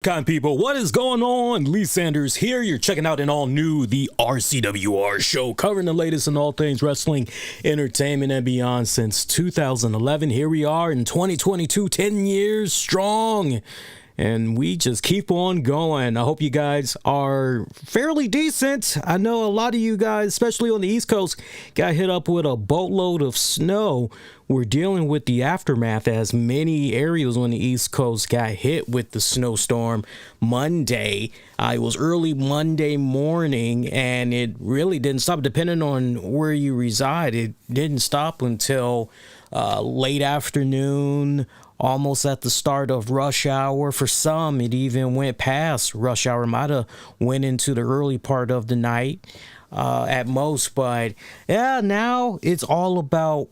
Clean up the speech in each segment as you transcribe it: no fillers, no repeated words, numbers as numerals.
Kind people, what is going on? Lee Sanders here. You're checking out an all new The RCWR show, covering the latest in all things wrestling, entertainment, and beyond since 2011. Here we are in 2022, 10 years strong. And we just keep on going. I hope you guys are fairly decent. I know a lot of you guys, especially on the East Coast, got hit up with a boatload of snow. We're dealing with the aftermath as many areas on the East Coast got hit with the snowstorm Monday. It was early Monday morning, and it really didn't stop. Depending on where you reside, it didn't stop until late afternoon, almost at the start of rush hour. For some, it even went past rush hour. Might have went into the early part of the night at most. But yeah, now it's all about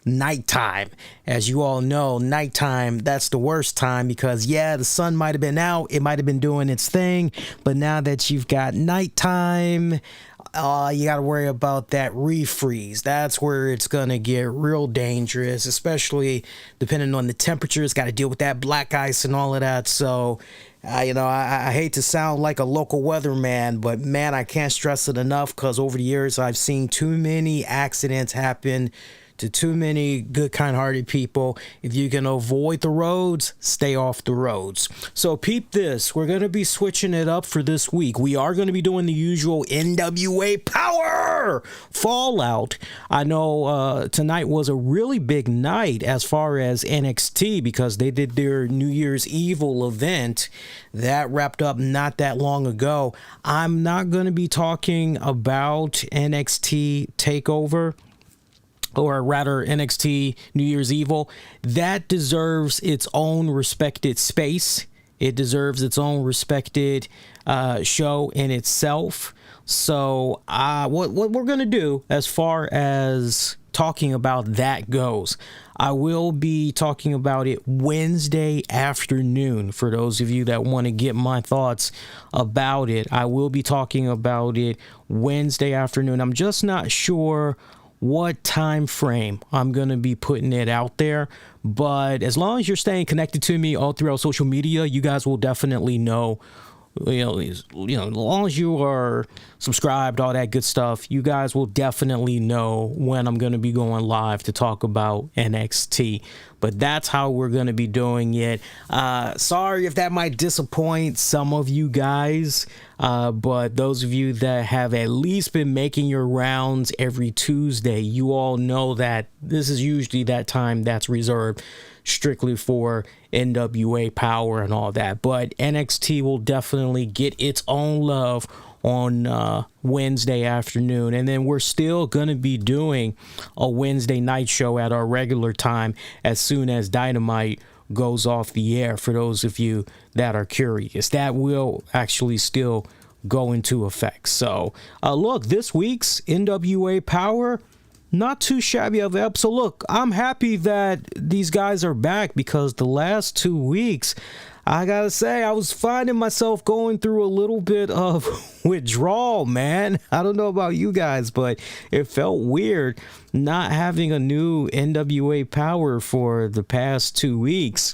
nighttime. As you all know, nighttime, that's the worst time because, yeah, the sun might have been out. It might have been doing its thing. But now that you've got nighttime, you got to worry about that refreeze. That's where it's going to get real dangerous, especially depending on the temperatures. Got to deal with that black ice and all of that. So, I hate to sound like a local weatherman, but man, I can't stress it enough because over the years, I've seen too many accidents happen to too many good, kind-hearted people. If you can avoid the roads, stay off the roads. So peep this. We're going to be switching it up for this week. We are going to be doing the usual NWA POWERRR Fallout. I know tonight was a really big night as far as NXT because they did their New Year's Evil event. That wrapped up not that long ago. I'm not going to be talking about NXT TakeOver, or rather NXT New Year's Evil. That deserves its own respected space. It deserves its own respected show in itself. So what we're going to do as far as talking about that goes, I will be talking about it Wednesday afternoon. For those of you that want to get my thoughts about it, I will be talking about it Wednesday afternoon. I'm just not sure what time frame I'm going to be putting it out there, but as long as you're staying connected to me all throughout social media, you guys will definitely know. As long as you are subscribed, all that good stuff, you guys will definitely know when I'm going to be going live to talk about NXT. But that's how we're going to be doing it. Sorry if that might disappoint some of you guys, but those of you that have at least been making your rounds every Tuesday, you all know that this is usually that time that's reserved strictly for NWA Power and all that. But NXT will definitely get its own love on Wednesday afternoon. And then we're still going to be doing a Wednesday night show at our regular time as soon as Dynamite goes off the air, for those of you that are curious. That will actually still go into effect. So look, this week's NWA Power, not too shabby of an episode. Look, I'm happy that these guys are back because the last 2 weeks, I gotta say, I was finding myself going through a little bit of withdrawal, man. I don't know about you guys, but it felt weird not having a new NWA Power for the past 2 weeks.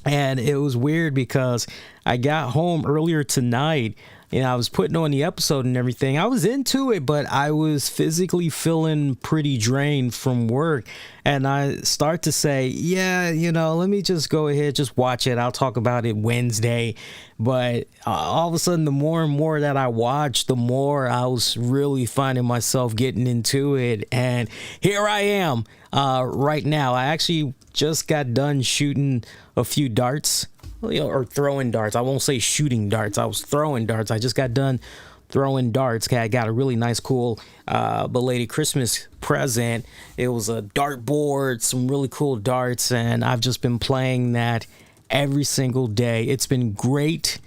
And it was weird because I got home earlier tonight. I was putting on the episode and everything. I was into it, but I was physically feeling pretty drained from work. And I start to say, yeah, let me just go ahead, just watch it. I'll talk about it Wednesday. But all of a sudden, the more and more that I watched, the more I was really finding myself getting into it. And here I am right now. I actually just got done shooting a few darts. Or throwing darts. I won't say shooting darts. I was throwing darts. I just got done throwing darts. I got a really nice, cool belated Christmas present. It was a dart board, some really cool darts, and I've just been playing that every single day. It's been great.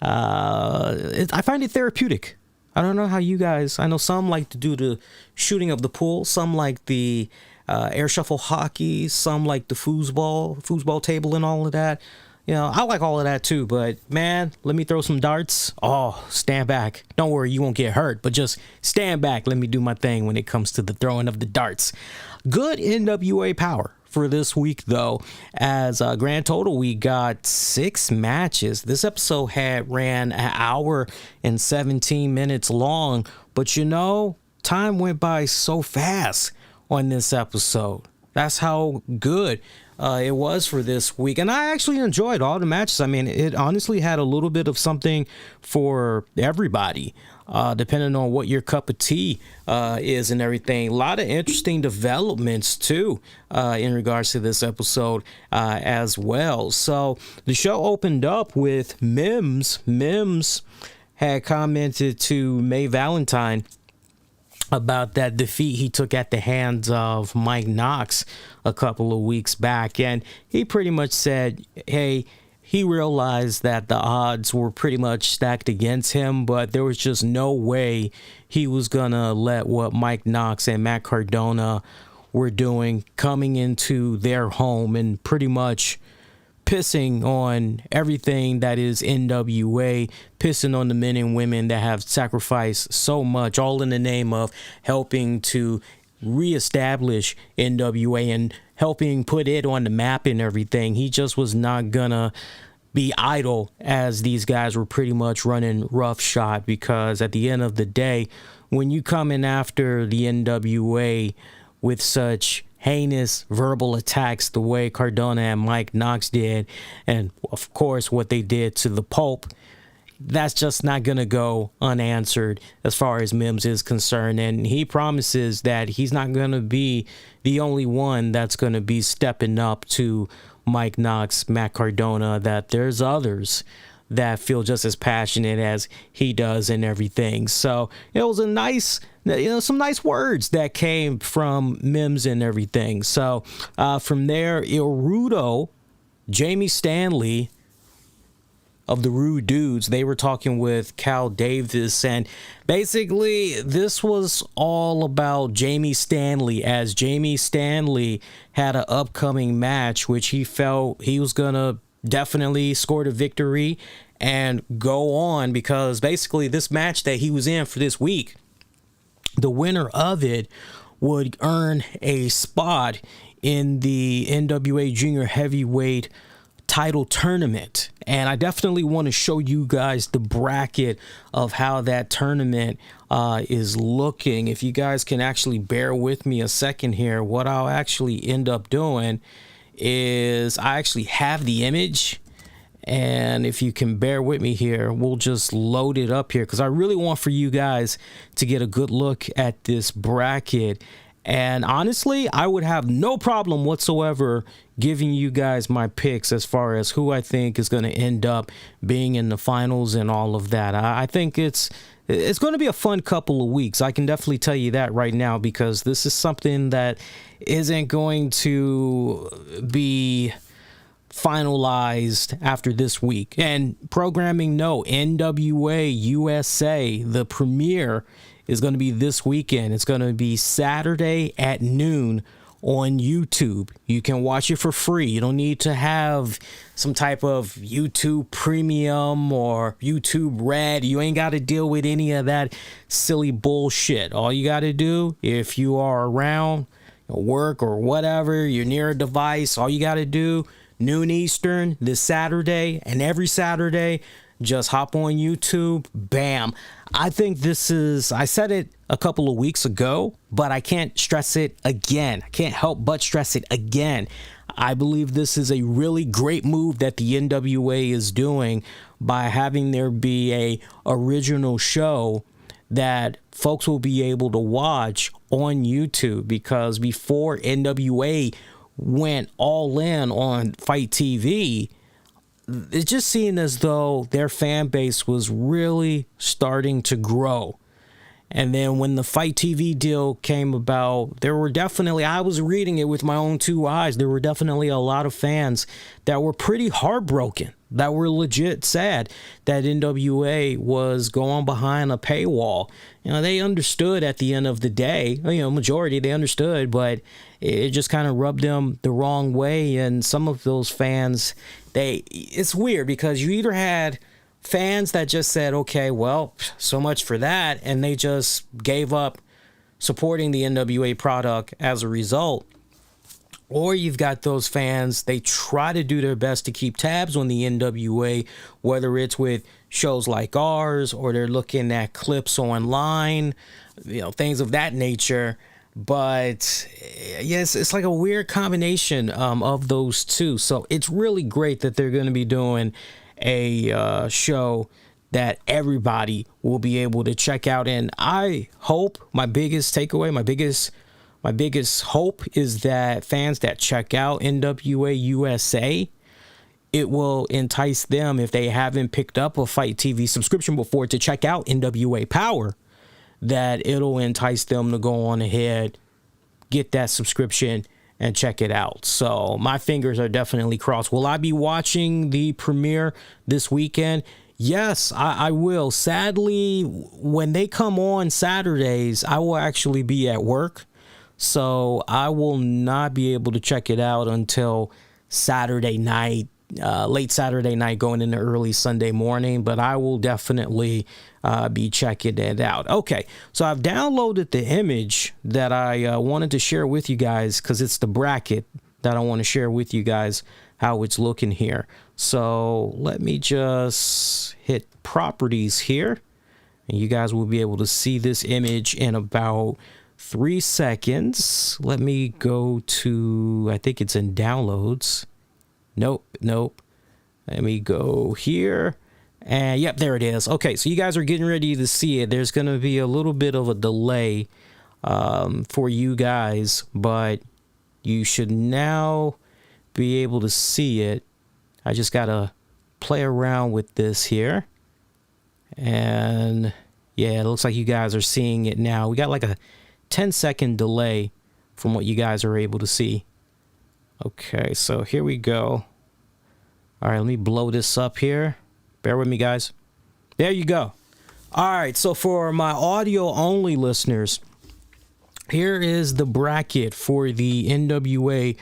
I find it therapeutic. I don't know how you guys, I know some like to do the shooting of the pool, some like the air shuffle hockey, some like the foosball table and all of that. I like all of that too, but man, let me throw some darts. Oh, stand back. Don't worry, you won't get hurt, but just stand back. Let me do my thing when it comes to the throwing of the darts. Good NWA Power for this week, though, as a grand total, we got 6 matches. This episode had ran an hour and 17 minutes long, but you know, time went by so fast on this episode. That's how good it was for this week. And I actually enjoyed all the matches. I mean, it honestly had a little bit of something for everybody, depending on what your cup of tea is and everything. A lot of interesting developments, too, in regards to this episode as well. So the show opened up with Mims. Mims had commented to May Valentine about that defeat he took at the hands of Mike Knox a couple of weeks back. And he pretty much said, hey, he realized that the odds were pretty much stacked against him, but there was just no way he was going to let what Mike Knox and Matt Cardona were doing coming into their home and pretty much pissing on everything that is NWA, pissing on the men and women that have sacrificed so much, all in the name of helping to reestablish NWA and helping put it on the map and everything. He just was not gonna be idle as these guys were pretty much running roughshod, because at the end of the day, when you come in after the NWA with such heinous verbal attacks the way Cardona and Mike Knox did, and of course what they did to the Pope, that's just not going to go unanswered as far as Mims is concerned. And he promises that he's not going to be the only one that's going to be stepping up to Mike Knox, Matt Cardona, that there's others that feel just as passionate as he does and everything. So it was a nice, some nice words that came from Mims and everything. So from there, Il Rudo, Jamie Stanley of the Rude Dudes, they were talking with Cal Davis, and basically this was all about Jamie Stanley, as Jamie Stanley had an upcoming match which he felt he was gonna definitely score the victory and go on, because basically this match that he was in for this week, the winner of it would earn a spot in the NWA Junior Heavyweight title tournament. And I definitely want to show you guys the bracket of how that tournament is looking. If you guys can actually bear with me a second here, what I'll actually end up doing is I actually have the image, and if you can bear with me here, we'll just load it up here, because I really want for you guys to get a good look at this bracket. And honestly, I would have no problem whatsoever giving you guys my picks as far as who I think is going to end up being in the finals and all of that. I think it's going to be a fun couple of weeks. I can definitely tell you that right now, because this is something that isn't going to be finalized after this week. And programming, no, NWA USA, the premiere is going to be this weekend. It's going to be Saturday at noon on YouTube. You can watch it for free. You don't need to have some type of YouTube Premium or YouTube Red. You ain't got to deal with any of that silly bullshit. All you got to do, if you are around work or whatever, you're near a device, all you got to do, noon Eastern this Saturday and every Saturday, just hop on YouTube, bam. I think this is, I said it a couple of weeks ago, but I can't stress it again. I can't help but stress it again. I believe this is a really great move that the NWA is doing by having there be a original show that folks will be able to watch on YouTube, because before NWA went all in on Fight TV, it just seemed as though their fan base was really starting to grow. And then when the Fight TV deal came about, there were definitely, I was reading it with my own two eyes, there were definitely a lot of fans that were pretty heartbroken, that were legit sad that NWA was going behind a paywall. You know, they understood at the end of the day, majority, they understood, but it just kind of rubbed them the wrong way. And some of those fans, it's weird, because you either had fans that just said, okay, well, so much for that, and they just gave up supporting the NWA product as a result, Or you've got those fans, they try to do their best to keep tabs on the NWA, whether it's with shows like ours or they're looking at clips online, things of that nature. But yes, it's like a weird combination of those two. So it's really great that they're going to be doing a show that everybody will be able to check out. And I hope my biggest takeaway, my biggest hope is that fans that check out NWA USA, it will entice them, if they haven't picked up a Fight TV subscription before, to check out NWA Power, that it'll entice them to go on ahead, get that subscription, and check it out. So my fingers are definitely crossed. Will I be watching the premiere this weekend? Yes, I will. Sadly, when they come on Saturdays, I will actually be at work. So I will not be able to check it out until Saturday night, late Saturday night, going into early Sunday morning. But I will definitely be checking it out. Okay, so I've downloaded the image that I wanted to share with you guys, because it's the bracket that I want to share with you guys how it's looking here. So let me just hit properties here, and you guys will be able to see this image in about 3 seconds. Let me go to, I think it's in downloads. Nope. Let me go here. And yep, there it is. Okay, so you guys are getting ready to see it. There's going to be a little bit of a delay for you guys, but you should now be able to see it. I just got to play around with this here. And yeah, it looks like you guys are seeing it now. We got like a 10-second delay from what you guys are able to see. Okay, so here we go. All right, let me blow this up here. Bear with me, guys. There you go. All right, so for my audio only listeners, here is the bracket for the NWA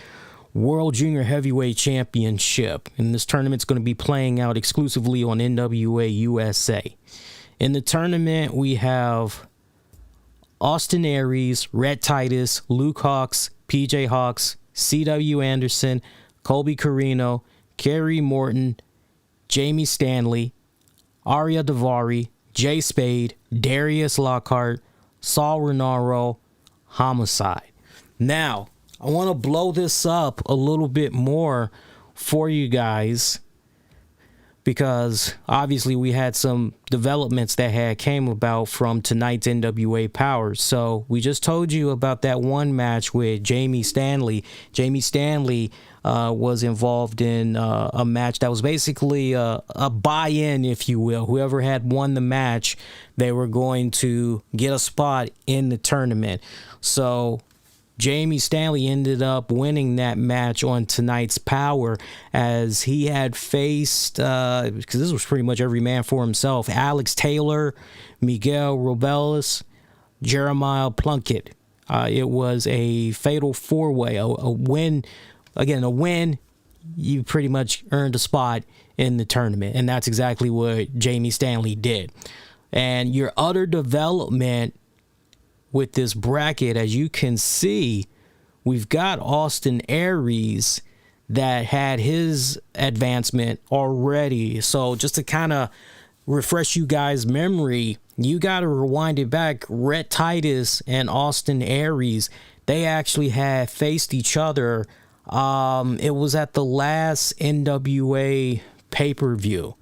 World Junior Heavyweight Championship. And this tournament's going to be playing out exclusively on NWA USA. In the tournament, we have Austin Aries, Rhett Titus, Luke Hawx, PJ Hawx, C.W. Anderson, Colby Carino, Kerry Morton, Jamie Stanley, Arya Davari, Jay Spade, Darius Lockhart, Saul Renaro, Homicide. Now, I want to blow this up a little bit more for you guys, because obviously we had some developments that had came about from tonight's NWA Power. So we just told you about that one match with Jamie Stanley. Jamie Stanley was involved in a match that was basically a buy-in, if you will. Whoever had won the match, they were going to get a spot in the tournament. So Jamie Stanley ended up winning that match on tonight's Power, as he had faced, because this was pretty much every man for himself, Alex Taylor, Miguel Robeles, Jeremiah Plunkett. It was a fatal four-way, a win. Again, a win, you pretty much earned a spot in the tournament, and that's exactly what Jamie Stanley did. And your other development with this bracket, as you can see, we've got Austin Aries that had his advancement already. So just to kind of refresh you guys' memory, you got to rewind it back. Rhett Titus and Austin Aries, they actually had faced each other. It was at the last NWA pay-per-view.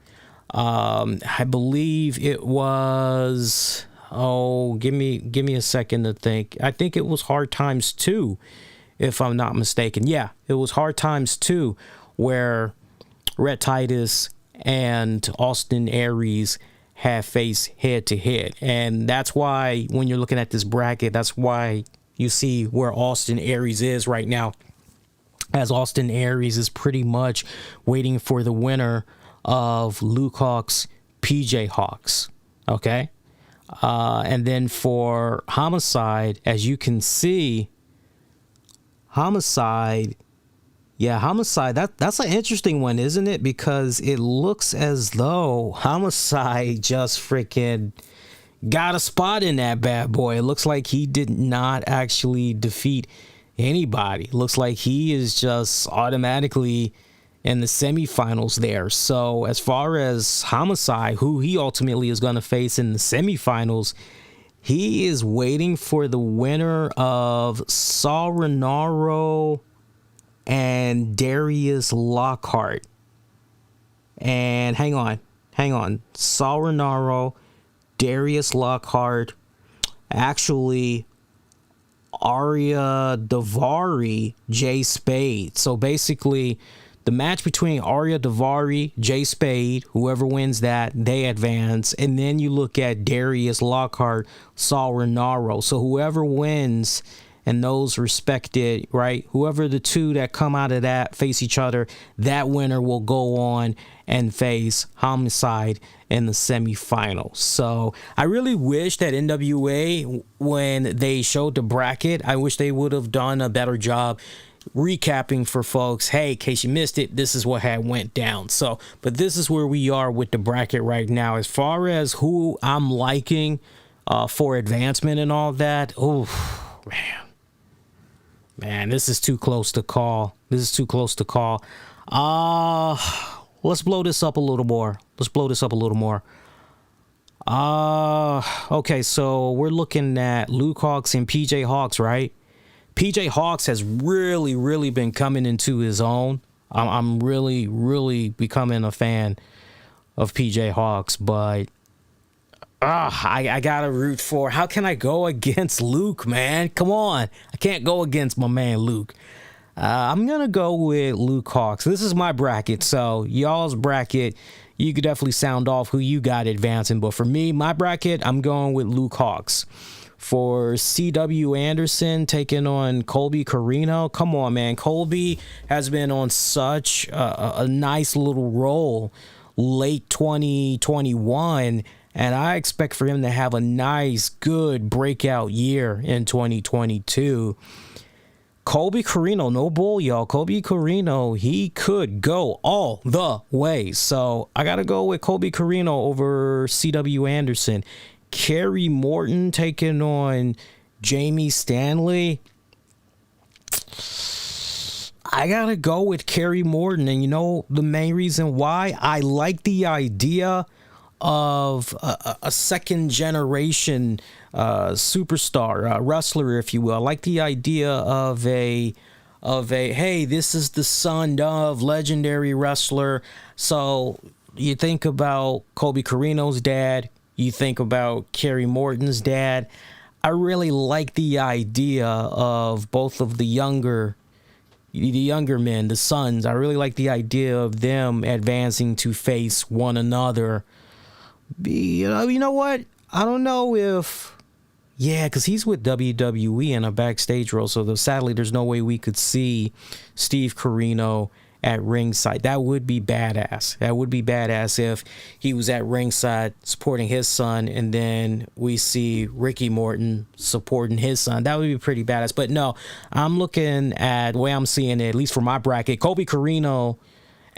I believe it was... Oh, give me a second to think. I think it was Hard Times 2, if I'm not mistaken. Yeah, it was Hard Times 2, where Rhett Titus and Austin Aries have faced head-to-head. And that's why, when you're looking at this bracket, that's why you see where Austin Aries is right now, as Austin Aries is pretty much waiting for the winner of Luke Hawx, PJ Hawx. Okay? And then for Homicide, as you can see, Homicide, that's an interesting one, isn't it? Because it looks as though Homicide just freaking got a spot in that bad boy. It looks like he did not actually defeat anybody. Looks like he is just automatically in the semifinals there. So as far as Homicide, who he ultimately is going to face in the semifinals, he is waiting for the winner of Saul Renaro and Darius Lockhart. And hang on. Saul Renaro, Darius Lockhart, actually Arya Davari, Jay Spade. So basically, the match between Arya Davari, Jay Spade, whoever wins that, they advance. And then you look at Darius Lockhart, Saul Renaro. So whoever wins and those respected, right, whoever the two that come out of that face each other, that winner will go on and face Homicide in the semifinals. So I really wish that NWA, when they showed the bracket, I wish they would have done a better job recapping for folks. Hey, in case you missed it, this is what had went down. So, but this is where we are with the bracket right now. As far as who I'm liking for advancement and all that, oh man, this is too close to call. Let's blow this up a little more. Okay, so we're looking at Luke Hawx and PJ Hawx, right? PJ Hawx has really been coming into his own. I'm really becoming a fan of PJ Hawx, but I gotta root for. How can I go against Luke, man? Come on, I can't go against my man Luke. I'm gonna go with Luke Hawx. This is my bracket, so y'all's bracket, you could definitely sound off who you got advancing. But for me, my bracket, I'm going with Luke Hawx. For CW Anderson taking on Colby Carino. Come on, man. Colby has been on such a nice little roll late 2021, and I expect for him to have a nice, good breakout year in 2022. Colby Carino, no bull, y'all. Colby Carino, he could go all the way. So I got to go with Colby Carino over CW Anderson. Kerry Morton taking on Jamie Stanley. I gotta go with Kerry Morton, and you know the main reason why? I like the idea of a second generation superstar, wrestler, if you will. I like the idea of a hey, this is the son of legendary wrestler. So you think about Colby Carino's dad. You think about Kerry Morton's dad. I really like the idea of both of the younger men, the sons. I really like the idea of them advancing to face one another. You know what? I don't know if... Yeah, because he's with WWE in a backstage role, so sadly there's no way we could see Steve Corino at ringside. That would be badass. That would be badass if he was at ringside supporting his son, and then we see Ricky Morton supporting his son. That would be pretty badass. But no, I'm looking at the way I'm seeing it, at least for my bracket, Colby Carino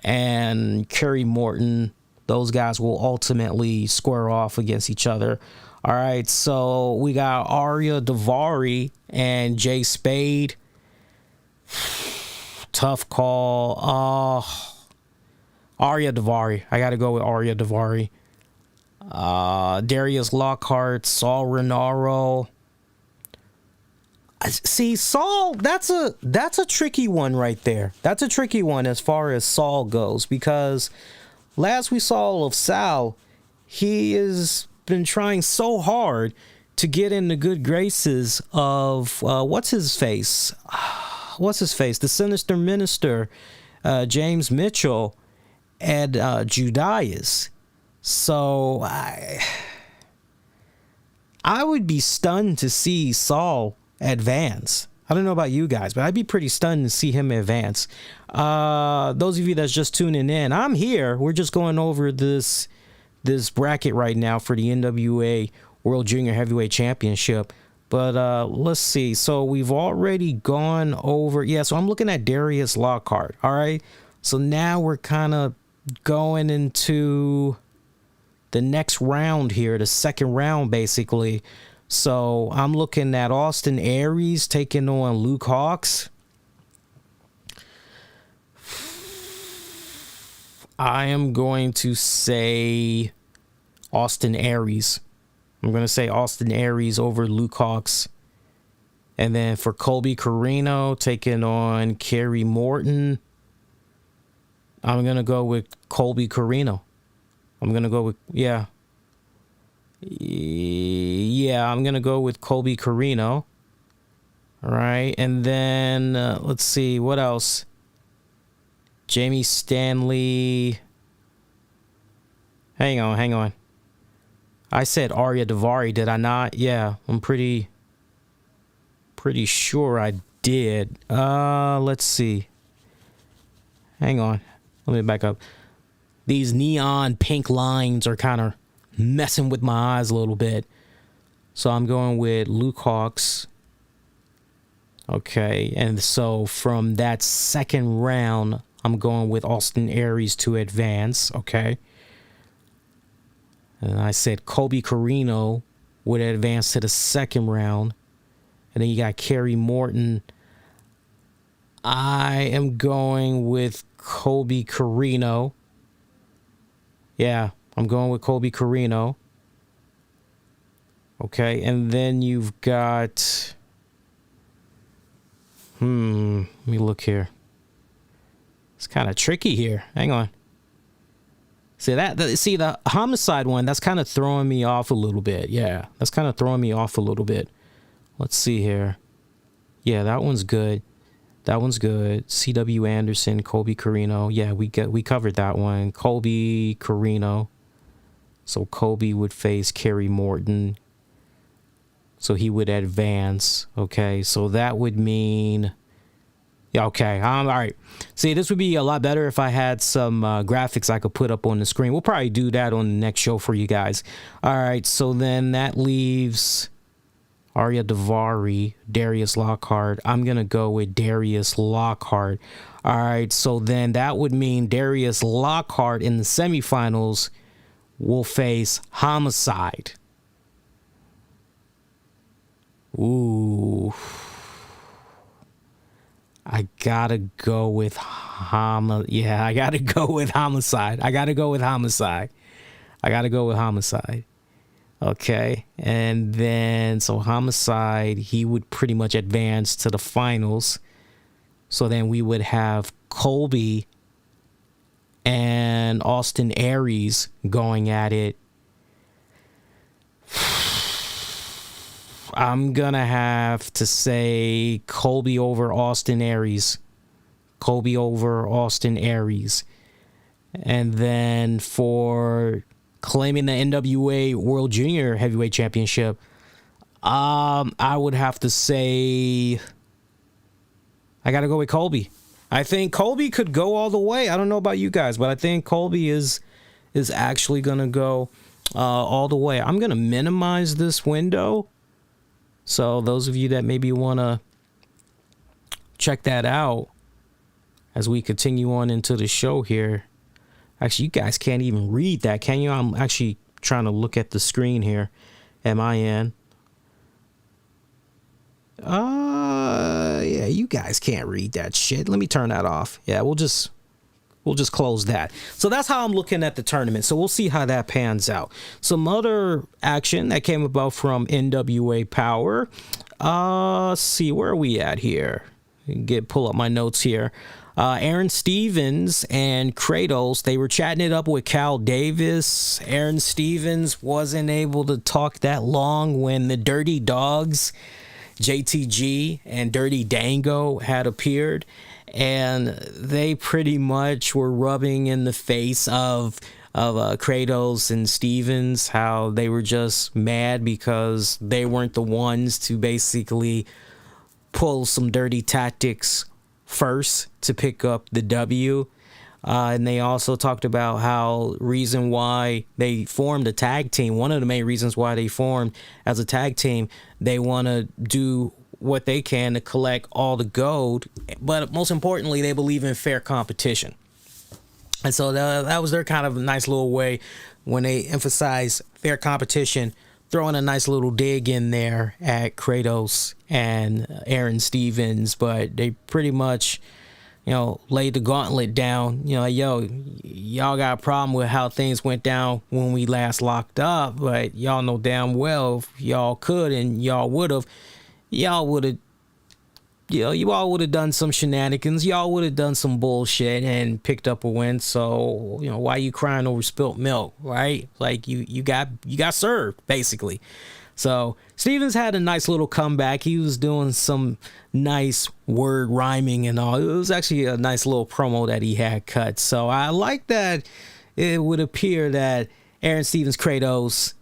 and Kerry Morton, those guys will ultimately square off against each other. All right, so we got Arya Davari and Jay Spade. Tough call. Arya Davari. I got to go with Arya Davari. Darius Lockhart, Saul Renaro. See, Saul, that's a tricky one right there. That's a tricky one as far as Saul goes, because last we saw of Sal, he has been trying so hard to get in the good graces of what's his face? The Sinister Minister, James Mitchell, and Judas. So I would be stunned to see Saul advance. I don't know about you guys, but I'd be pretty stunned to see him advance. Those of you that's just tuning in, I'm here. We're just going over this bracket right now for the NWA World Junior Heavyweight Championship. But let's see. So we've already gone over. Yeah, so I'm looking at Darius Lockhart. All right. So now we're kind of going into the next round here, the second round, basically. So I'm looking at Austin Aries taking on Luke Hawx. I am going to say Austin Aries. I'm going to say Austin Aries over Luke Hawx. And then for Colby Corino taking on Kerry Morton, I'm going to go with Colby Corino. I'm going to go with, yeah, I'm going to go with Colby Corino. All right. And then let's see, what else? Jamie Stanley. Hang on. I said Arya Davari, did I not? Yeah, I'm pretty sure I did. Let's see. Hang on. Let me back up. These neon pink lines are kind of messing with my eyes a little bit. So I'm going with Luke Hawx. Okay, and so from that second round, I'm going with Austin Aries to advance. Okay. And I said Colby Corino would advance to the second round. And then you got Kerry Morton. I am going with Colby Corino. Yeah, I'm going with Colby Corino. Okay, and then you've got... let me look here. It's kind of tricky here. Hang on. See the homicide one, that's kind of throwing me off a little bit. Yeah, that's kind of throwing me off a little bit. Let's see here. Yeah, that one's good. That one's good. C.W. Anderson, Colby Corino. Yeah, we covered that one. Colby Corino. So Colby would face Kerry Morton. So he would advance. Okay, so that would mean... Yeah, okay. All right. See, this would be a lot better if I had some graphics I could put up on the screen. We'll probably do that on the next show for you guys. All right, so then that leaves Arya Davari, Darius Lockhart. I'm going to go with Darius Lockhart. All right, so then that would mean Darius Lockhart in the semifinals will face Homicide. Ooh. I gotta go with I gotta go with Homicide. Okay, and then so Homicide, he would pretty much advance to the finals. So then we would have Colby and Austin Aries going at it. I'm gonna have to say Colby over Austin Aries. And then for claiming the NWA World Junior Heavyweight Championship, I would have to say I gotta go with Colby. I think Colby could go all the way. I don't know about you guys, but I think Colby is actually gonna go all the way. I'm gonna minimize this window. So those of you that maybe want to check that out as we continue on into the show here. Actually, you guys can't even read that, can you? I'm actually trying to look at the screen here. MIN. Yeah, you guys can't read that shit. Let me turn that off. Yeah, we'll just close that. So that's how I'm looking at the tournament. So we'll see how that pans out. Some other action that came about from NWA Power. Let's see, where are we at here? Pull up my notes here. Aaron Stevens and Kratos, they were chatting it up with Cal Davis. Aaron Stevens wasn't able to talk that long when the Dirty Dogs, JTG and Dirty Dango, had appeared. And they pretty much were rubbing in the face of Kratos and Stevens, how they were just mad because they weren't the ones to basically pull some dirty tactics first to pick up the W. And they also talked about how reason why they formed a tag team. One of the main reasons why they formed as a tag team, they want to do what they can to collect all the gold, but most importantly, they believe in fair competition. And so that was their kind of nice little way when they emphasize fair competition, throwing a nice little dig in there at Kratos and Aaron Stevens, but they pretty much, laid the gauntlet down. Y'all got a problem with how things went down when we last locked up, but y'all know damn well if y'all could and y'all would have, you all would have done some shenanigans. Y'all would have done some bullshit and picked up a win. So, why you crying over spilt milk, right? Like you got served, basically. So Stevens had a nice little comeback. He was doing some nice word rhyming and all. It was actually a nice little promo that he had cut. So I like that. It would appear that Aaron Stevens, Kratos,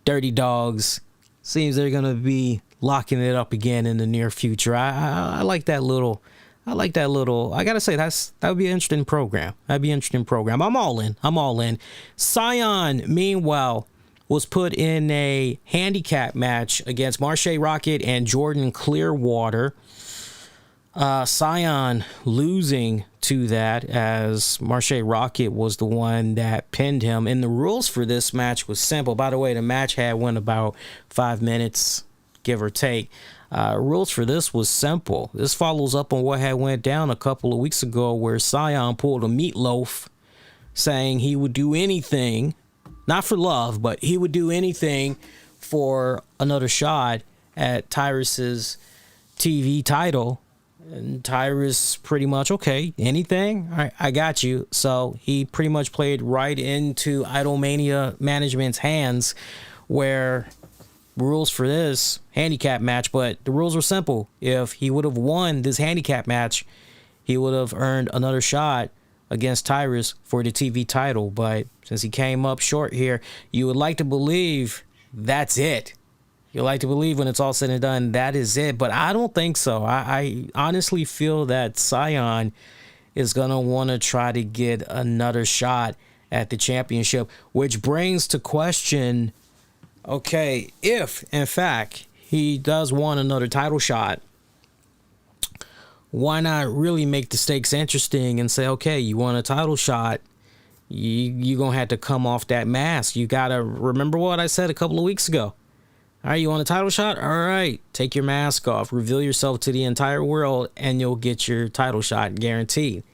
Dirty Dogs, seems they're gonna be locking it up again in the near future. I like that little. I gotta say that would be an interesting program. I'm all in. Cyan, meanwhile, was put in a handicap match against Marshe Rockett and Jordan Clearwater. Cyan losing to that as Marshe Rockett was the one that pinned him. And the rules for this match was simple. By the way, the match went about 5 minutes, give or take. Rules for this was simple. This follows up on what had went down a couple of weeks ago where Cyan pulled a meatloaf saying he would do anything, not for love, but he would do anything for another shot at Tyrus's TV title. And Tyrus pretty much, okay, anything? All right, I got you. So he pretty much played right into Idolmania management's hands where rules for this handicap match, but the rules were simple. If he would have won this handicap match, he would have earned another shot against Tyrus for the TV title. But since he came up short here, you would like to believe that's it. You like to believe when it's all said and done, that is it. But I don't think so. I honestly feel that Cyan is going to want to try to get another shot at the championship, which brings to question, okay, if, in fact, he does want another title shot, why not really make the stakes interesting and say, okay, you want a title shot, you're going to have to come off that mask. You got to remember what I said a couple of weeks ago. All right, you want a title shot? All right, take your mask off, reveal yourself to the entire world, and you'll get your title shot guaranteed.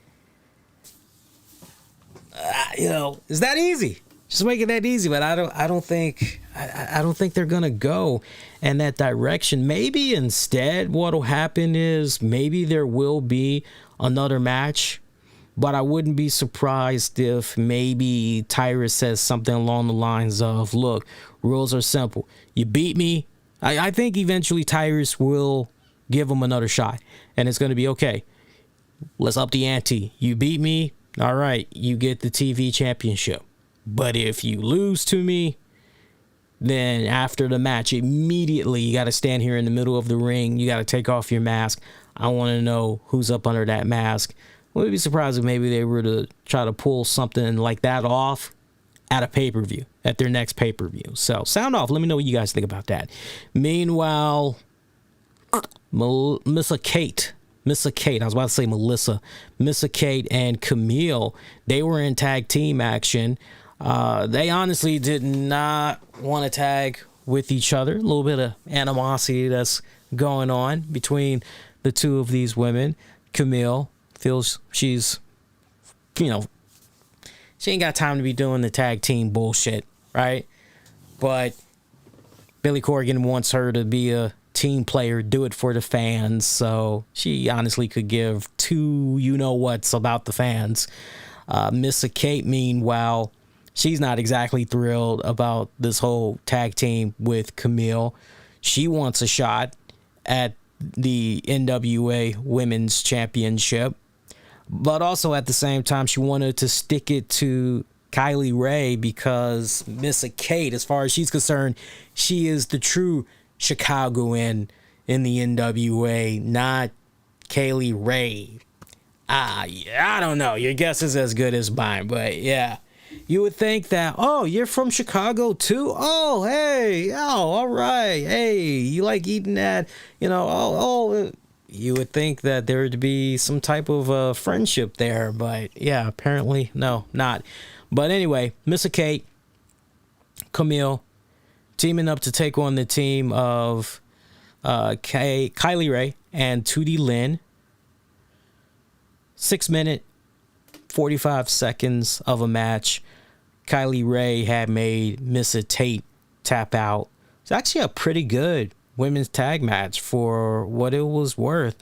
It's that easy. Just make it that easy, but I don't think they're gonna go in that direction. Maybe instead, what'll happen is maybe there will be another match, but I wouldn't be surprised if maybe Tyrus says something along the lines of, "Look, rules are simple. You beat me." I think eventually Tyrus will give him another shot, and it's gonna be okay. Let's up the ante. You beat me, all right. You get the TV championship. But if you lose to me, then after the match, immediately you got to stand here in the middle of the ring. You got to take off your mask. I want to know who's up under that mask. Wouldn't be surprised if maybe they were to try to pull something like that off at a pay-per-view, at their next pay-per-view. So sound off. Let me know what you guys think about that. Meanwhile, Missa Kate, I was about to say Melissa. Missa Kate and Camille, they were in tag team action. They honestly did not want to tag with each other. A little bit of animosity that's going on between the two of these women. Camille feels she's, she ain't got time to be doing the tag team bullshit, right? But Billy Corgan wants her to be a team player, do it for the fans. So she honestly could give two you-know-whats about the fans. Missa Kate, meanwhile, she's not exactly thrilled about this whole tag team with Camille. She wants a shot at the NWA Women's Championship, but also at the same time, she wanted to stick it to Kylie Ray because Missa Kate, as far as she's concerned, she is the true Chicagoan in the NWA, not Kaylee Ray. I don't know. Your guess is as good as mine, but yeah. You would think that, oh, you're from Chicago too? Oh, hey, all right. Hey, you like eating that, you would think that there would be some type of friendship there, but yeah, apparently, no, not. But anyway, Missa Kate, Camille, teaming up to take on the team of Kylie Rae and Tootie Lynn. 6 minute, 45 seconds of a match. Kylie Rae had made Missa Tate tap out. It's actually a pretty good women's tag match for what it was worth.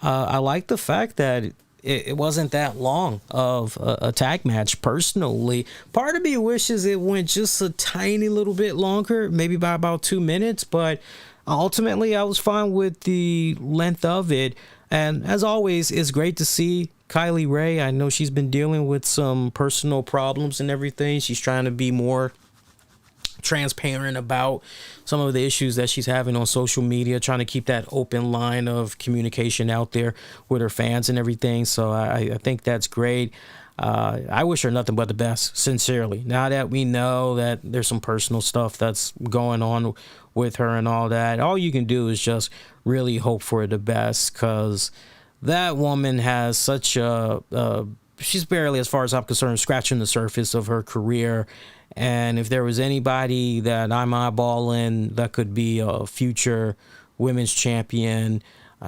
I like the fact that it wasn't that long of a tag match personally. Part of me wishes it went just a tiny little bit longer, maybe by about 2 minutes, but ultimately I was fine with the length of it. And as always, it's great to see Kylie Rae. I know she's been dealing with some personal problems and everything. She's trying to be more transparent about some of the issues that she's having on social media, trying to keep that open line of communication out there with her fans and everything. So I think that's great. I wish her nothing but the best, sincerely. Now that we know that there's some personal stuff that's going on with her and all that, all you can do is just really hope for the best, because that woman has such she's barely, as far as I'm concerned, scratching the surface of her career. And if there was anybody that I'm eyeballing that could be a future women's champion,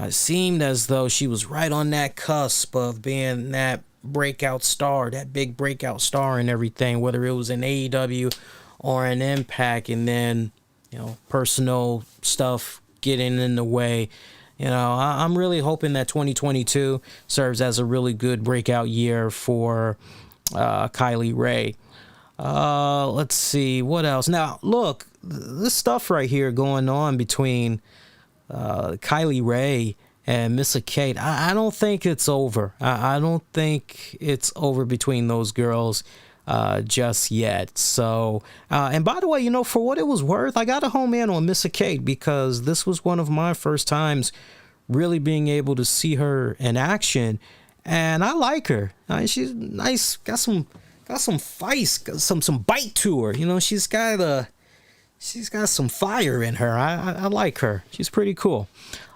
seemed as though she was right on that cusp of being that breakout star, that big breakout star and everything, whether it was in AEW or an Impact, and then, personal stuff getting in the way. I'm really hoping that 2022 serves as a really good breakout year for Kylie Rae. Let's see what else. Now, look, this stuff right here going on between Kylie Rae and Missa Tate, I don't think it's over. I don't think it's over between those girls just yet. So, and by the way, for what it was worth, I got to home in on Missa Tate, because this was one of my first times really being able to see her in action, and I like her. She's nice, got some fight, some bite to her. She's got some fire in her. I like her. She's pretty cool.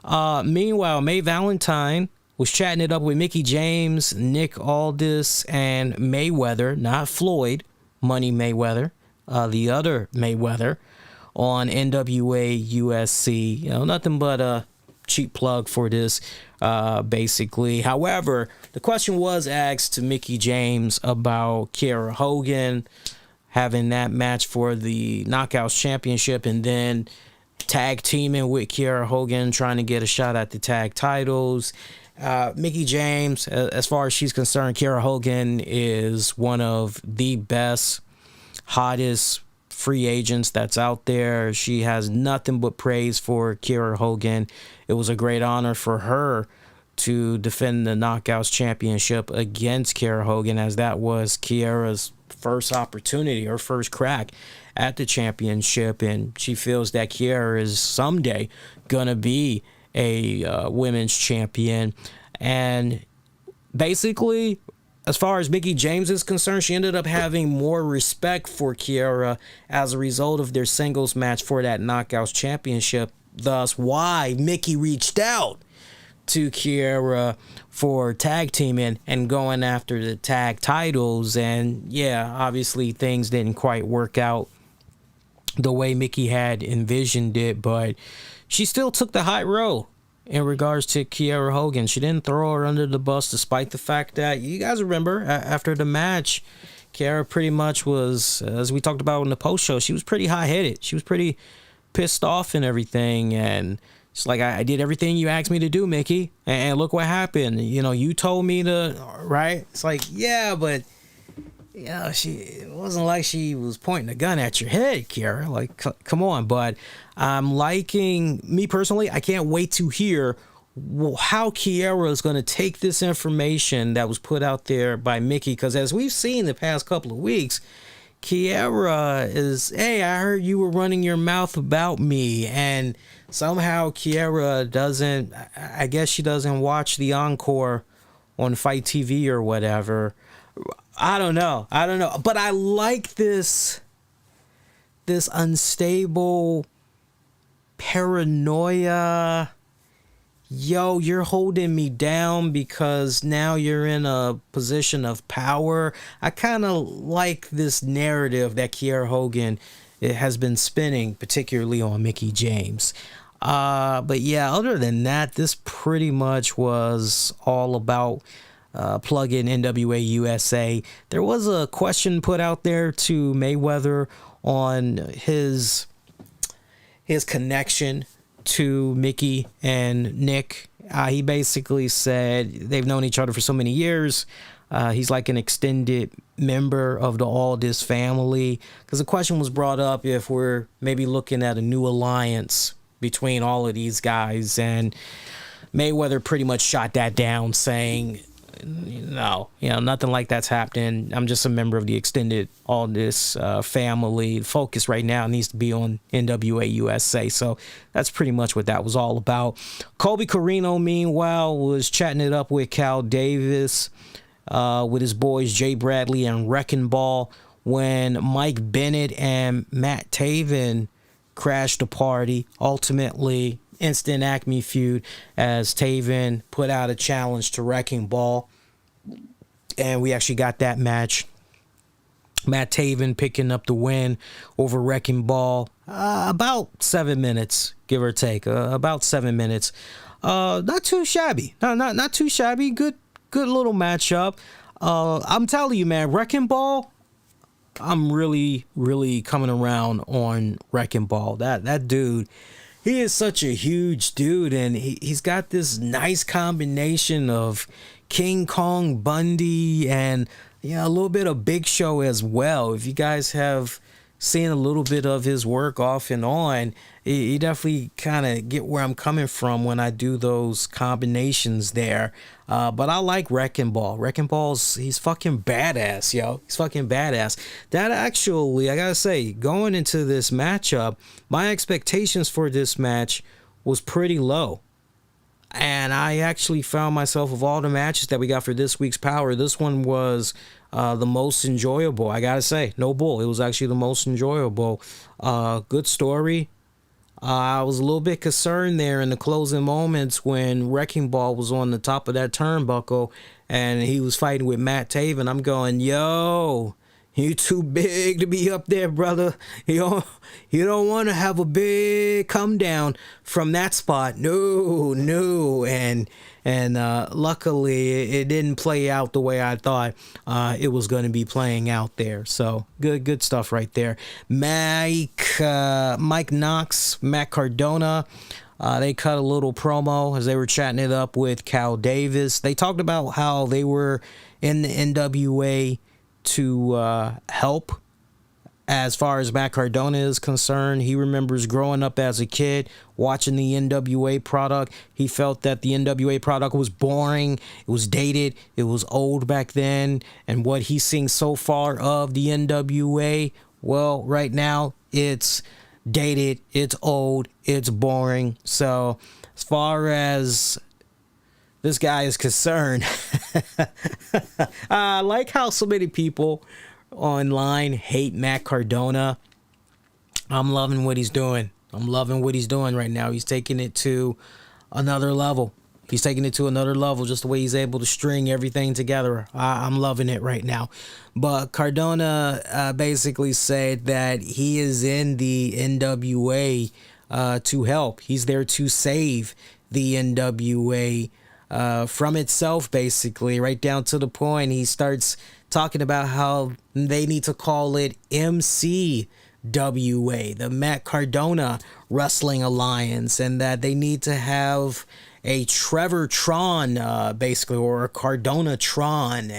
Meanwhile, Mae Valentine was chatting it up with Mickie James, Nick Aldis, and Mayweather, not Floyd, Money Mayweather, the other Mayweather, on NWA USA. Nothing but a cheap plug for this, basically. However, the question was asked to Mickie James about Kiera Hogan having that match for the Knockouts Championship, and then tag teaming with Kiera Hogan, trying to get a shot at the tag titles. Mickie James, as far as she's concerned, Kiera Hogan is one of the best, hottest free agents that's out there. She has nothing but praise for Kiera Hogan. It was a great honor for her to defend the Knockouts Championship against Kiera Hogan, as that was Kiera's first opportunity, her first crack at the championship, and she feels that Kiera is someday gonna be a women's champion. And basically, as far as Mickie James is concerned, she ended up having more respect for Kiera as a result of their singles match for that Knockouts Championship, thus why Mickie reached out to Kiera for tag teaming and going after the tag titles. And yeah, obviously things didn't quite work out the way Mickie had envisioned it, but she still took the high road in regards to Kiera Hogan. She didn't throw her under the bus, despite the fact that, you guys remember, after the match, Kiera pretty much was, as we talked about in the post show, she was pretty high-headed. She was pretty pissed off and everything, and it's like, I did everything you asked me to do, Mickie, and look what happened. You told me to, right? It's like, yeah, but it wasn't like she was pointing a gun at your head, Kiera. Like, come on. But I'm liking, me personally, I can't wait to hear how Kiera is going to take this information that was put out there by Mickie, because as we've seen the past couple of weeks, Kiera is, hey, I heard you were running your mouth about me, and somehow Kiera doesn't, I guess she doesn't watch the encore on Fight TV or whatever. I don't know, but I like this unstable paranoia. Yo, you're holding me down because now you're in a position of power. I kind of like this narrative that Kiera Hogan it has been spinning, particularly on Mickie James. But yeah, other than that, this pretty much was all about plug-in NWA USA. There was a question put out there to Mayweather on his connection to Mickie and Nick. He basically said they've known each other for so many years. He's like an extended member of the Aldis family. Because the question was brought up if we're maybe looking at a new alliance between all of these guys. And Mayweather pretty much shot that down, saying, no, nothing like that's happening. I'm just a member of the extended Aldis family. The focus right now needs to be on NWA USA. So that's pretty much what that was all about. Colby Corino, meanwhile, was chatting it up with Cal Davis, with his boys Jay Bradley and Wrecking Ball, when Mike Bennett and Matt Taven crashed the party. Ultimately, instant Acme feud as Taven put out a challenge to Wrecking Ball, and we actually got that match. Matt Taven picking up the win over Wrecking Ball. About 7 minutes, give or take. About 7 minutes. Not too shabby. Not too shabby. Good little matchup. I'm telling you, man, Wrecking Ball, I'm really, really coming around on Wrecking Ball. That dude, he is such a huge dude, and he's got this nice combination of King Kong Bundy and a little bit of Big Show as well. If you guys have seen a little bit of his work off and on, you definitely kind of get where I'm coming from when I do those combinations there. But I like Wrecking Ball. Wrecking Ball's, he's fucking badass, yo. He's fucking badass. That actually, I gotta say, going into this matchup, my expectations for this match was pretty low. And I actually found myself, of all the matches that we got for this week's Power, this one was the most enjoyable. I gotta say, no bull. It was actually the most enjoyable. Good story. I was a little bit concerned there in the closing moments when Wrecking Ball was on the top of that turnbuckle and he was fighting with Matt Taven. I'm going, yo, you too big to be up there, brother. You don't want to have a big come down from that spot. No. And luckily it didn't play out the way I thought it was going to be playing out there. So good stuff right there. Mike Knox, Matt Cardona, they cut a little promo as they were chatting it up with Cal Davis. They talked about how they were in the NWA to help. As far as Matt Cardona is concerned, he remembers growing up as a kid, watching the NWA product. He felt that the NWA product was boring, it was dated, it was old back then. And what he's seeing so far of the NWA, well, right now, it's dated, it's old, it's boring. So as far as this guy is concerned, I like how so many people online hate Matt Cardona. I'm loving what he's doing. I'm loving what he's doing right now. He's taking it to another level. Just the way he's able to string everything together. I'm loving it right now. But Cardona basically said that he is in the NWA to help. He's there to save the NWA from itself, basically, right down to the point. He starts talking about how they need to call it MCWA, the Matt Cardona Wrestling Alliance, and that they need to have a Trevor Tron, basically, or a Cardona Tron,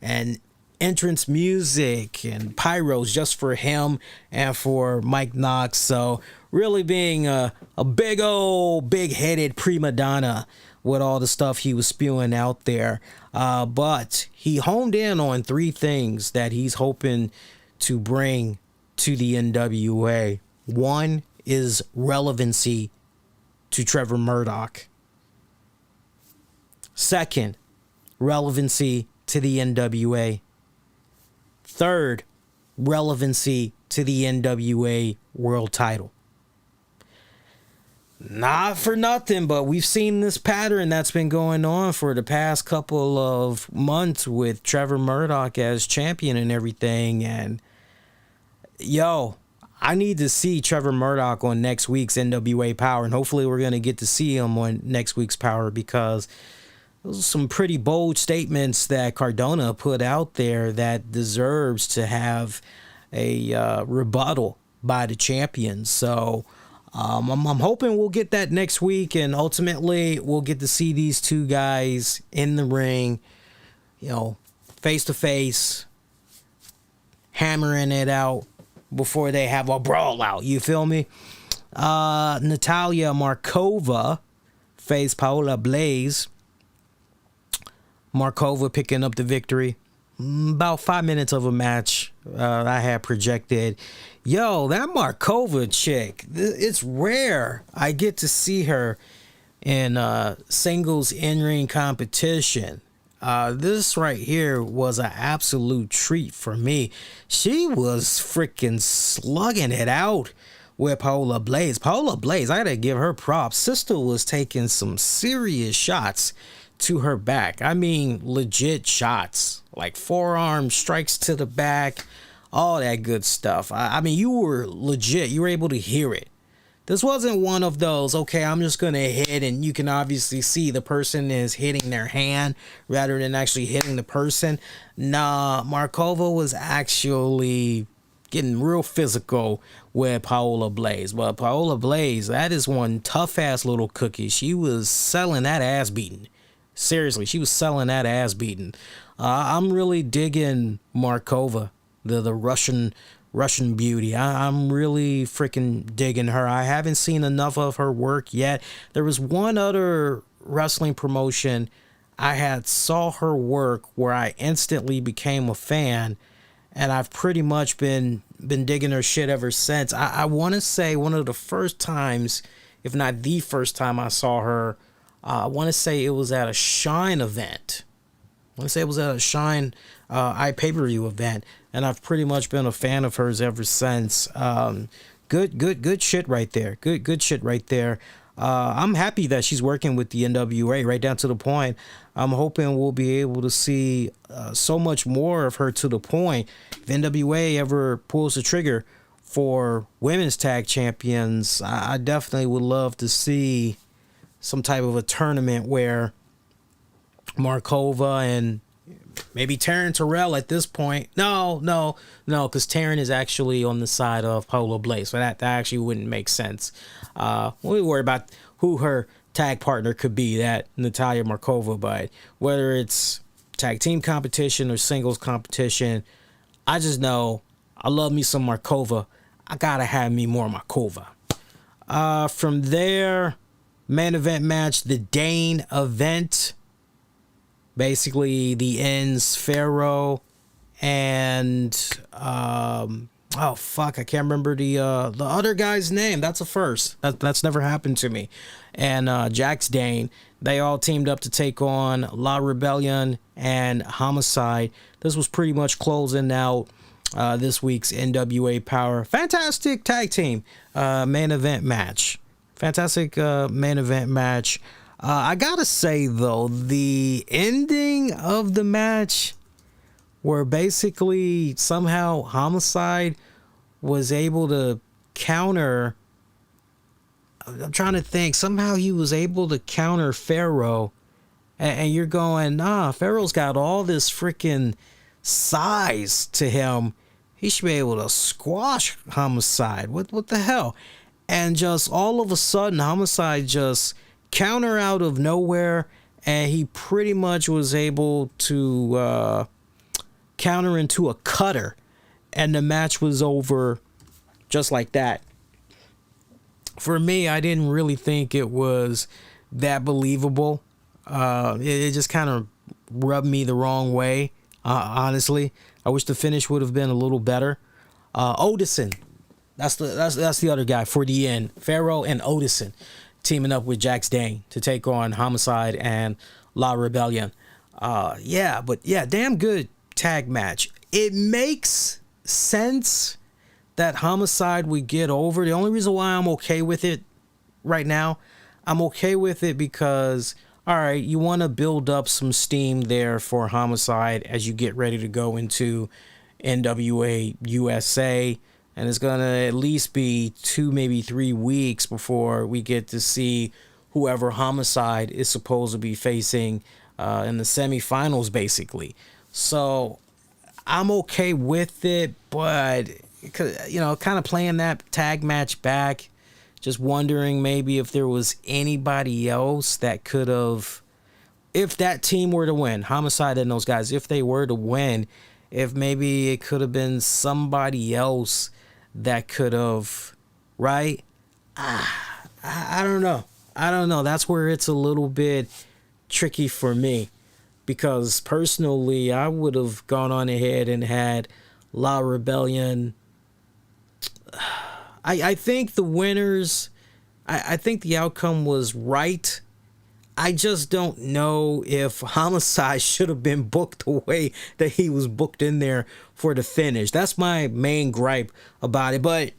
and entrance music and pyros just for him and for Mike Knox. So really being a big-headed prima donna with all the stuff he was spewing out there. But he honed in on three things that he's hoping to bring to the NWA. One is relevancy to Trevor Murdoch. Second, relevancy to the NWA. Third, relevancy to the NWA world title. Not for nothing, but we've seen this pattern that's been going on for the past couple of months with Trevor Murdoch as champion and everything. And yo, I need to see Trevor Murdoch on next week's NWA Power, and hopefully we're going to get to see him on next week's Power, because those are some pretty bold statements that Cardona put out there that deserves to have a rebuttal by the champions. So I'm hoping we'll get that next week, and ultimately we'll get to see these two guys in the ring, face to face, hammering it out before they have a brawl out. You feel me? Natalya Markova faced Paola Blaze. Markova picking up the victory. About 5 minutes of a match I had projected. Yo, that Markova chick, it's rare I get to see her in singles in-ring competition. This right here was an absolute treat for me. She was freaking slugging it out with Paola Blaze. Paola Blaze, I gotta give her props. Sister was taking some serious shots to her back. I mean, legit shots, like forearm strikes to the back, all that good stuff. I mean, you were legit. You were able to hear it. This wasn't one of those, okay, I'm just going to hit, and you can obviously see the person is hitting their hand rather than actually hitting the person. Nah, Markova was actually getting real physical with Paola Blaze. But Paola Blaze, that is one tough-ass little cookie. She was selling that ass beating. Seriously, she was selling that ass beating. I'm really digging Markova, the Russian beauty. I'm really freaking digging her. I haven't seen enough of her work yet. There was one other wrestling promotion I had saw her work where I instantly became a fan, and I've pretty much been digging her shit ever since. I want to say one of the first times, if not the first time I saw her, I want to say it was at a Shine event. I want to say it was at a Shine pay-per-view event, and I've pretty much been a fan of hers ever since. Good shit right there. Good shit right there. I'm happy that she's working with the NWA right down to the point. I'm hoping we'll be able to see so much more of her to the point. If NWA ever pulls the trigger for women's tag champions, I definitely would love to see some type of a tournament where Markova and maybe Taryn Terrell at this point. No, because Taryn is actually on the side of Paola Blaze, so that actually wouldn't make sense. We worry about who her tag partner could be, that Natalya Markova, but whether it's tag team competition or singles competition, I just know I love me some Markova. I gotta have me more Markova. From there, main event match, the Dane event. Basically, the ends, Pharaoh and oh fuck, I can't remember the other guy's name. That's a first. That's never happened to me. And Jax Dane, they all teamed up to take on La Rebellion and Homicide. This was pretty much closing out this week's NWA Power. Fantastic tag team main event match. Fantastic main event match. I gotta say though, the ending of the match, where basically somehow Homicide was able to counter, I'm trying to think, somehow he was able to counter Pharaoh, and you're going, nah, Pharaoh's got all this freaking size to him. He should be able to squash Homicide. What the hell? And just all of a sudden, Homicide just counter out of nowhere, and he pretty much was able to counter into a cutter, and the match was over just like that. For me, I didn't really think it was that believable. It just kind of rubbed me the wrong way, honestly. I wish the finish would have been a little better. Odison, that's the other guy for the end. Pharaoh and Odison teaming up with Jax Dane to take on Homicide and La Rebellion. Damn good tag match. It makes sense that Homicide would get over. The only reason why I'm okay with it right now, I'm okay with it because, all right, you want to build up some steam there for Homicide as you get ready to go into NWA USA. and it's gonna at least be 2, maybe 3 weeks before we get to see whoever Homicide is supposed to be facing in the semifinals, basically. So I'm okay with it, but kind of playing that tag match back, just wondering maybe if there was anybody else that could have, if that team were to win, Homicide and those guys, if they were to win, if maybe it could have been somebody else that could have, right? I don't know. That's where it's a little bit tricky for me, because personally, I would have gone on ahead and had La Rebellion. I think the winners, I think the outcome was right. I just don't know if Homicide should have been booked the way that he was booked in there for the finish. That's my main gripe about it. But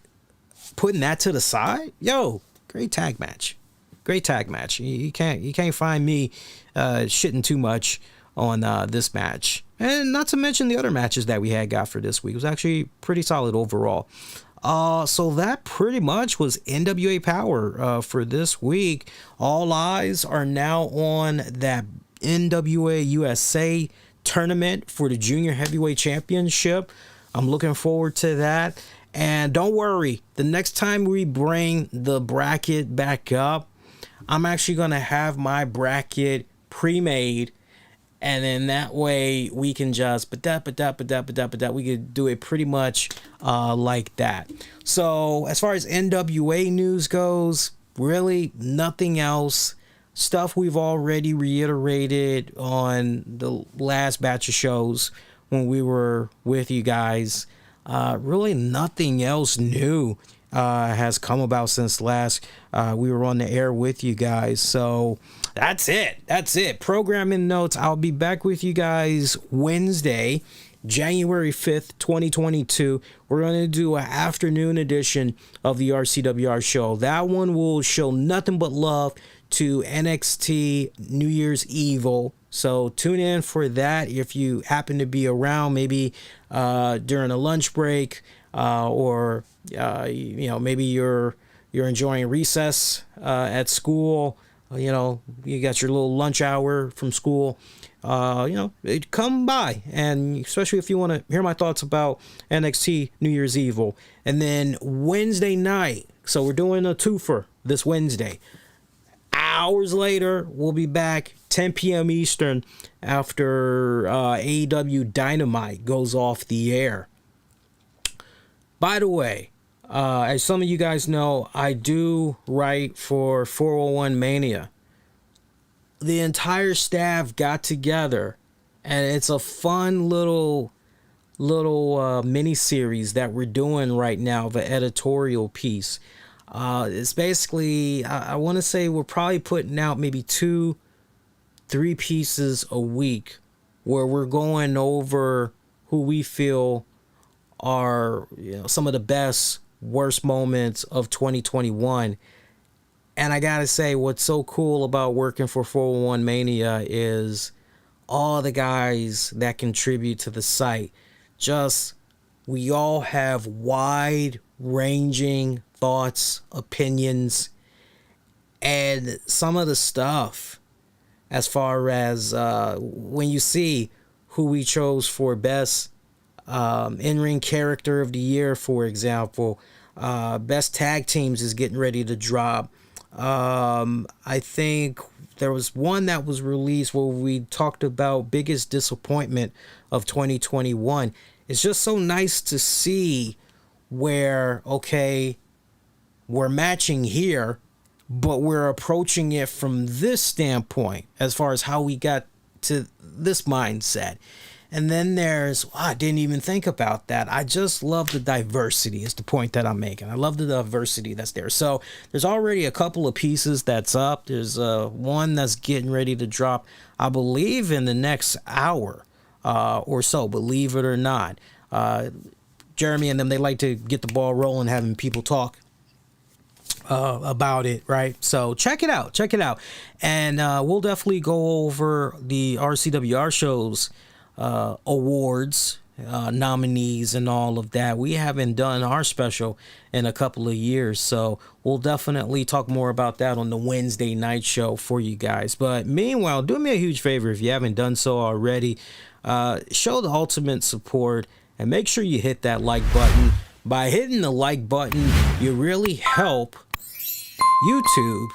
putting that to the side, great tag match. Great tag match. You can't find me shitting too much on this match. And not to mention the other matches that we had got for this week. It was actually pretty solid overall. So that pretty much was NWA Power for this week. All eyes are now on that NWA USA tournament for the Junior Heavyweight Championship. I'm looking forward to that. And don't worry, the next time we bring the bracket back up, I'm actually going to have my bracket pre-made. And then that way we can just we could do it pretty much like that. So as far as NWA news goes, really nothing else. Stuff we've already reiterated on the last batch of shows when we were with you guys. Really nothing else new has come about since last we were on the air with you guys. So that's it. Programming notes. I'll be back with you guys Wednesday, January 5th, 2022. We're going to do an afternoon edition of the RCWR show. That one will show nothing but love to NXT New Year's Evil. So tune in for that if you happen to be around, maybe during a lunch break, or maybe you're enjoying recess at school. You got your little lunch hour from school. Come by, and especially if you want to hear my thoughts about NXT New Year's Evil. And then Wednesday night, so we're doing a twofer this Wednesday. Hours later, we'll be back 10 p.m. Eastern after AEW Dynamite goes off the air. By the way, as some of you guys know, I do write for 401 Mania. The entire staff got together, and it's a fun little mini series that we're doing right now, the editorial piece. It's basically, I want to say we're probably putting out maybe 2-3 pieces a week where we're going over who we feel are some of the best, worst moments of 2021. And I gotta say, what's so cool about working for 401 Mania is all the guys that contribute to the site. Just, we all have wide ranging thoughts, opinions, and some of the stuff as far as when you see who we chose for best in-ring character of the year, for example, best tag teams is getting ready to drop. I think there was one that was released where we talked about biggest disappointment of 2021. It's just so nice to see where, okay, we're matching here, but we're approaching it from this standpoint as far as how we got to this mindset. And then there's, I didn't even think about that. I just love the diversity is the point that I'm making. I love the diversity that's there. So there's already a couple of pieces that's up. There's one that's getting ready to drop, I believe, in the next hour or so, believe it or not. Jeremy and them, they like to get the ball rolling, having people talk about it, right? So check it out. And we'll definitely go over the RCWR shows awards nominees and all of that. We haven't done our special in a couple of years, so we'll definitely talk more about that on the Wednesday night show for you guys. But meanwhile, do me a huge favor if you haven't done so already. Show the ultimate support and make sure you hit that like button. By hitting the like button, you really help YouTube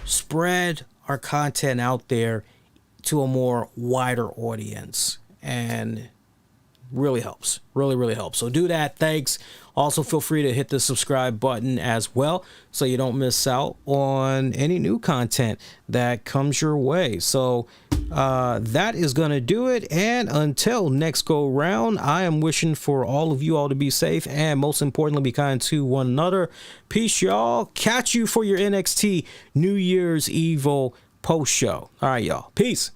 spread our content out there to a more wider audience, and really helps, really helps. So do that. Thanks. Also feel free to hit the subscribe button as well, so you don't miss out on any new content that comes your way. So that is gonna do it, and until next go round, I am wishing for all of you all to be safe, and most importantly, be kind to one another. Peace, y'all. Catch you for your NXT New Year's Evil post show. All right, y'all. Peace.